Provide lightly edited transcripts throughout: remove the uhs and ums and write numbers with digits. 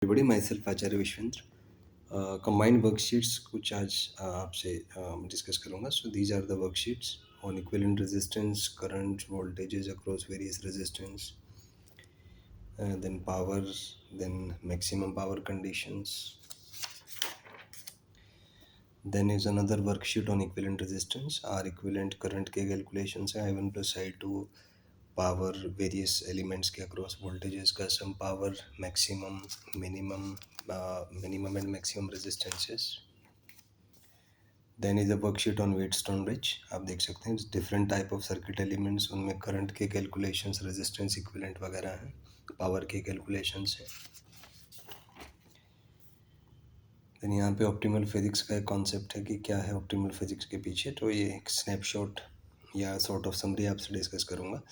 everybody, myself आचार्य Vishvendra. Combined worksheets कुछ आज आपसे डिस्कस करूँगा. So these are the worksheets on equivalent resistance, current, voltages across various resistance, then power, then maximum power conditions. Then is another worksheet on equivalent resistance. R equivalent current के calculations है. I1 plus I2 power various elements के across voltages का sum power maximum minimum and maximum resistances. Then is a worksheet on Wheatstone bridge. आप देख सकते हैं different type of circuit elements, उनमें current के कैलकुलेशंस, रेजिस्टेंस इक्विवेलेंट वगैरह हैं, पावर के कैलकुलेशंस हैं. देन यहाँ पे ऑप्टिमल फिजिक्स का एक कॉन्सेप्ट है कि क्या है ऑप्टिमल फिजिक्स के पीछे. तो ये एक स्नैपशॉट या सॉर्ट ऑफ समरी आपसे डिस्कस करूँगा.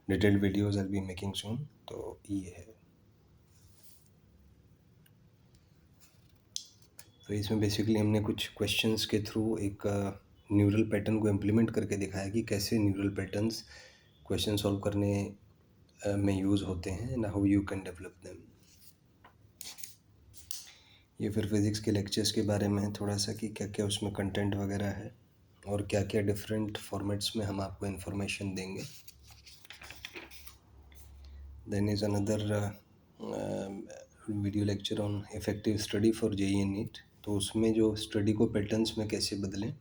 Detailed videos I be making soon. तो ये है. तो इसमें बेसिकली हमने कुछ क्वेश्चंस के थ्रू एक न्यूरल पैटर्न को इम्प्लीमेंट करके दिखाया कि कैसे न्यूरल पैटर्न्स क्वेश्चन सॉल्व करने में यूज़ होते हैं and how you can develop them. ये फिर फिज़िक्स के लेक्चर्स के बारे में है थोड़ा सा कि क्या क्या उसमें कंटेंट वगैरह है और क्या क्या डिफरेंट फॉर्मेट्स में हम आपको इन्फॉर्मेशन देंगे. Then is another video lecture on effective study for JEE NEET. तो उसमें जो स्टडी को पैटर्न्स में कैसे बदलें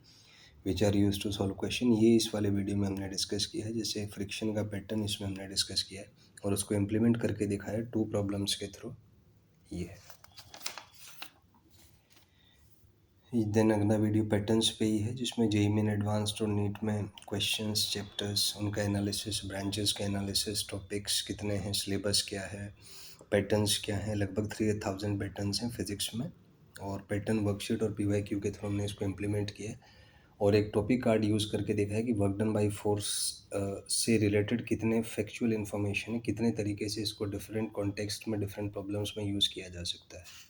which are use to solve question, ये इस वाले वीडियो में हमने डिस्कस किया है. जैसे फ्रिक्शन का पैटर्न इसमें हमने डिस्कस किया है और उसको इम्प्लीमेंट करके दिखाया 2 प्रॉब्लम्स के थ्रू. ये है. देन अगला वीडियो पैटर्न्स पे ही है जिसमें जेईई मेन एडवांस्ड और नीट में क्वेश्चंस, चैप्टर्स, उनका एनालिसिस, ब्रांचेस का एनालिसिस, टॉपिक्स कितने हैं, सिलेबस क्या है, पैटर्न्स क्या हैं. लगभग 3000 पैटर्न्स हैं फिज़िक्स में और पैटर्न वर्कशीट और PYQ के थ्रू हमने इसको इम्प्लीमेंट किया है. और एक टॉपिक कार्ड यूज़ करके देखा है कि वर्क डन बाय फोर्स से रिलेटेड कितने फैक्चुअल इन्फॉर्मेशन है, कितने तरीके से इसको डिफरेंट कॉन्टेक्स्ट में, डिफरेंट प्रॉब्लम्स में यूज़ किया जा सकता है.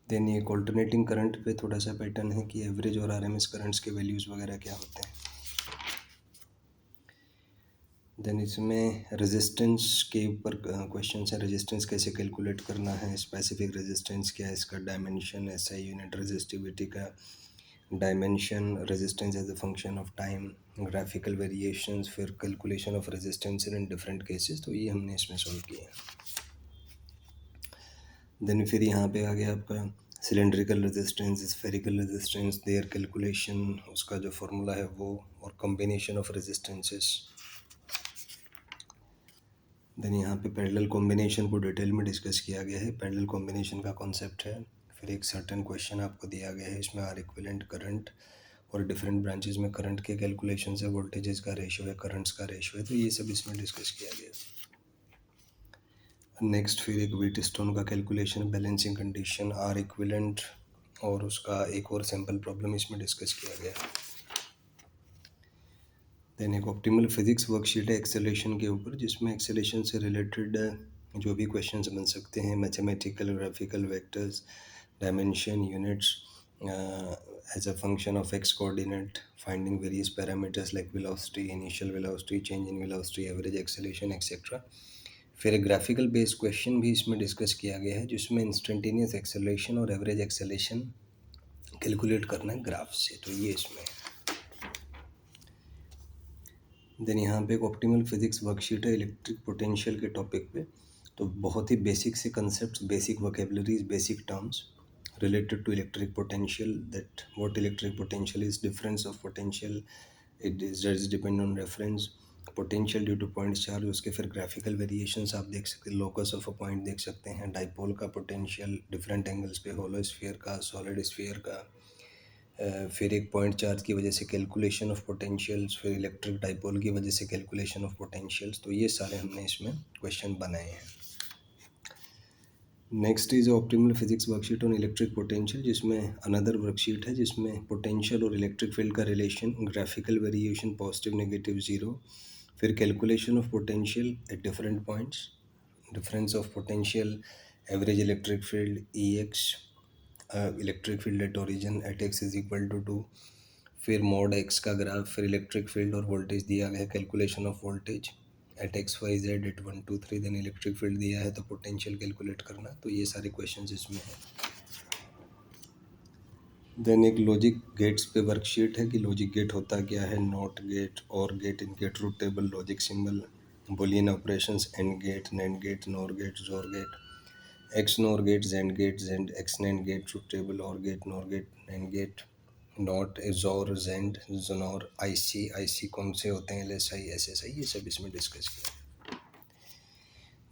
देन एक ऑल्टरनेटिंग करंट पे थोड़ा सा पैटर्न है कि एवरेज और RMS करंट्स के वैल्यूज़ वगैरह क्या होते हैं. देन इसमें रेजिस्टेंस के ऊपर क्वेश्चन है. रेजिस्टेंस कैसे कैलकुलेट करना है, स्पेसिफिक रेजिस्टेंस क्या है, इसका डायमेंशन, SI यूनिट रेजिस्टिविटी का dimension, resistance as a function of time, graphical variations, फिर calculation of resistance in different cases. तो ये हमने इसमें सॉल्व किया है. देन फिर यहाँ पे आ गया आपका cylindrical resistance, spherical resistance, their calculation, उसका जो फॉर्मूला है वो, और कॉम्बिनेशन ऑफ रेजिस्टेंसेस. देन यहाँ पे पैरेलल कॉम्बिनेशन को डिटेल में डिस्कस किया गया है. पैरेलल कॉम्बिनेशन का कॉन्सेप्ट है. फिर एक सर्टेन क्वेश्चन आपको दिया गया है, इसमें आर इक्विवेलेंट करंट और डिफरेंट ब्रांचेस में करंट के कैलकुलेशन है, वोल्टेजेस का रेशियो है, करंट्स का रेशियो है. तो ये सब इसमें डिस्कस किया गया. नेक्स्ट फिर एक व्हीटस्टोन का calculation, balancing condition, or equivalent और उसका एक और सैम्पल प्रॉब्लम इसमें डिस्कस किया गया. देन एक ऑप्टिमल फिजिक्स वर्कशीट है एक्सेलेरेशन के ऊपर, जिसमें एक्सेलेरेशन से रिलेटेड जो भी क्वेश्चंस बन सकते हैं, mathematical, graphical, vectors, dimension, units as a function of x coordinate, finding various parameters like velocity, initial velocity, change in velocity, average acceleration etcetera. फिर एक ग्राफिकल बेस्ड क्वेश्चन भी इसमें डिस्कस किया गया है जिसमें इंस्टेंटेनियस एक्सेलरेशन और एवरेज एक्सेलरेशन कैलकुलेट करना है ग्राफ से. तो ये इसमें है. देन यहाँ पे एक ऑप्टिमल फिजिक्स वर्कशीट है इलेक्ट्रिक पोटेंशियल के टॉपिक पे. तो बहुत ही बेसिक से concepts, basic vocabularies, basic terms related to electric potential, that what electric potential is, difference of potential, it is depend on reference potential due to point charge. उसके फिर graphical variations आप देख सकते हैं, लोकस ऑफ अ पॉइंट देख सकते हैं, dipole का पोटेंशियल डिफरेंट एंगल्स पे, होलो स्फीयर का, सॉलिड स्फीयर का, फिर एक पॉइंट चार्ज की वजह से कैलकुलेशन ऑफ पोटेंशियल्स, फिर इलेक्ट्रिक डाइपोल की वजह से कैलकुलेशन ऑफ पोटेंशियल्स. तो ये सारे हमने इसमें क्वेश्चन बनाए हैं. Next is optimal physics worksheet on electric potential, जिसमें अनदर वर्कशीट है जिसमें पोटेंशियल और इलेक्ट्रिक फील्ड का relation, graphical variation, positive, negative, zero, फिर calculation of potential at different points, difference of potential, average electric field EX, electric field at origin at x is equal to 2, फिर mode x का graph, फिर electric field और voltage दिया गया है, calculation of voltage, at x Y z at 1 2 3 then electric field दिया है तो पोटेंशियल कैलकुलेट करना, तो ये सारे क्वेश्चंस इसमें है। देन एक लॉजिक गेट्स पे वर्कशीट है कि लॉजिक गेट होता क्या है, नॉट गेट, और गेट, इनके truth table, logic symbol, boolean operations, AND gate, NAND gate, NOR gate, XOR gate, X NOR gate, जेंड गेट, जेंड X NAND gate, truth table, or gate, NOR gate, NAND gate, NOT, XOR, जेंड, जोनोर, IC, IC कौन से होते हैं, LSI, SSI, ये सब इसमें डिस्कस किया।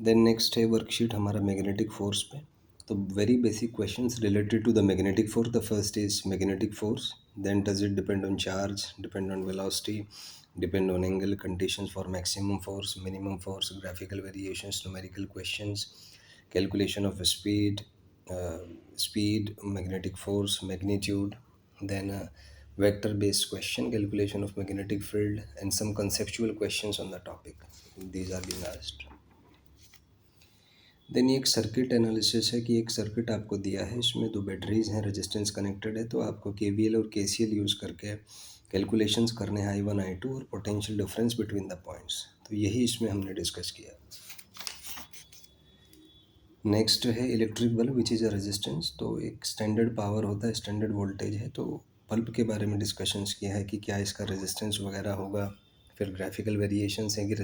देन नेक्स्ट है वर्कशीट हमारा मैग्नेटिक फोर्स पे। तो very basic questions related to the magnetic force. The first is magnetic force, then does it depend on charge, depend on velocity, depend on angle, conditions for maximum force, minimum force, graphical variations, numerical questions, calculation of speed, magnetic force, magnitude, then vector based question, calculation of magnetic field, and some conceptual questions on the topic, these are being asked. Then एक circuit analysis है कि एक circuit आपको दिया है, इसमें दो batteries हैं, रेजिस्टेंस कनेक्टेड है, तो आपको केवीएल और केसीएल यूज़ करके कैलकुलेशंस करने हैं I1 I2 और potential difference between the points, तो यही इसमें हमने डिस्कस किया। नेक्स्ट है electric bulb which is a resistance. तो एक स्टैंडर्ड पावर होता है, स्टैंडर्ड वोल्टेज है, तो बल्ब के बारे में डिस्कशंस किया है कि क्या इसका रेजिस्टेंस वगैरह होगा। फिर ग्राफिकल वेरिएशंस हैं कि